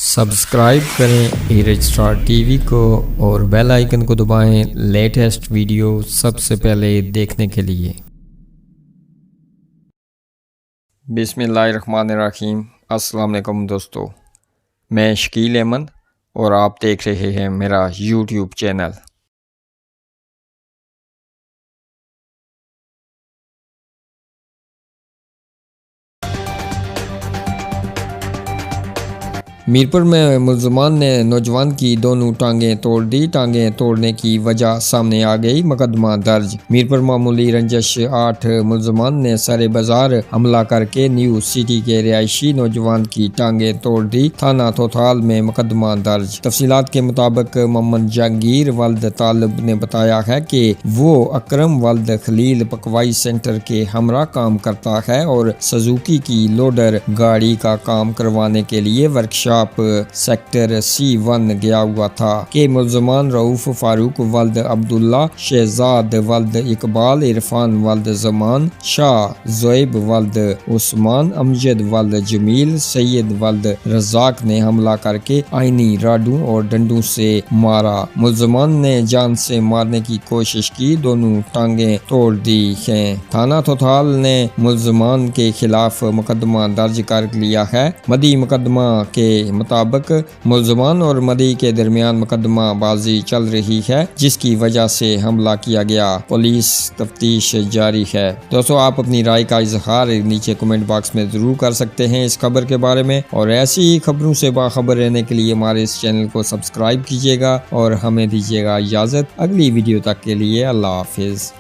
Subscribe करें ई-रजिस्ट्रार TV को और बेल आइकन को दबाएं लेटेस्ट वीडियो सबसे पहले देखने के लिए। बिस्मिल्लाहिर्रहमानिर्रहीम। अस्सलाम वालेकुम दोस्तों, मैं शकील अहमद और आप देख रहे हैं मेरा यूट्यूब चैनल। मीरपुर में मुलजमान ने नौजवान की दोनों टांगें तोड़ दी। टांगें तोड़ने की वजह सामने आ गई, मुकदमा दर्ज। मीरपुर मामूली रंजश 8 मुलजमान ने सरे बाजार हमला करके न्यू सिटी के रिहायशी नौजवान की टांगें तोड़ दी। थाना तोथाल में मुकदमा दर्ज। तफसीलात के मुताबिक मोहम्मद जहांगीर वल्द तालिब ने बताया है कि वो अकरम वल्द खलील पकवाई सेंटर के हमरा काम करता है और सुजुकी की लोडर गाड़ी का काम करवाने के लिए वर्कशॉप सेक्टर C1 गया हुआ था कि मुलजमान रऊफ फारूक वल्द अब्दुल्ला, शहजाद वल्द इकबाल, इरफान वल्द जमान, शाह जोएब वल्द उस्मान, अमजद वल्द जमील, सैयद वल्द रजाक ने हमला करके आईनी राडू और डंडों से मारा। मुलजमान ने जान से मारने की कोशिश की, दोनों टांगे तोड़ दी हैं। थाना तोथाल ने मुलजमान के खिलाफ मुकदमा दर्ज कर लिया है। मदी मुकदमा के मुताबिक मुलजमान और मदी के दरमियान मुकदमा बाजी चल रही है, जिसकी वजह से हमला किया गया। पुलिस तफ्तीश जारी है। दोस्तों, आप अपनी राय का इजहार नीचे कमेंट बॉक्स में जरूर कर सकते हैं इस खबर के बारे में, और ऐसी ही खबरों से बाखबर रहने के लिए हमारे इस चैनल को सब्सक्राइब कीजिएगा और हमें दीजिएगा इजाजत। अगली वीडियो तक के लिए अल्लाह हाफिज।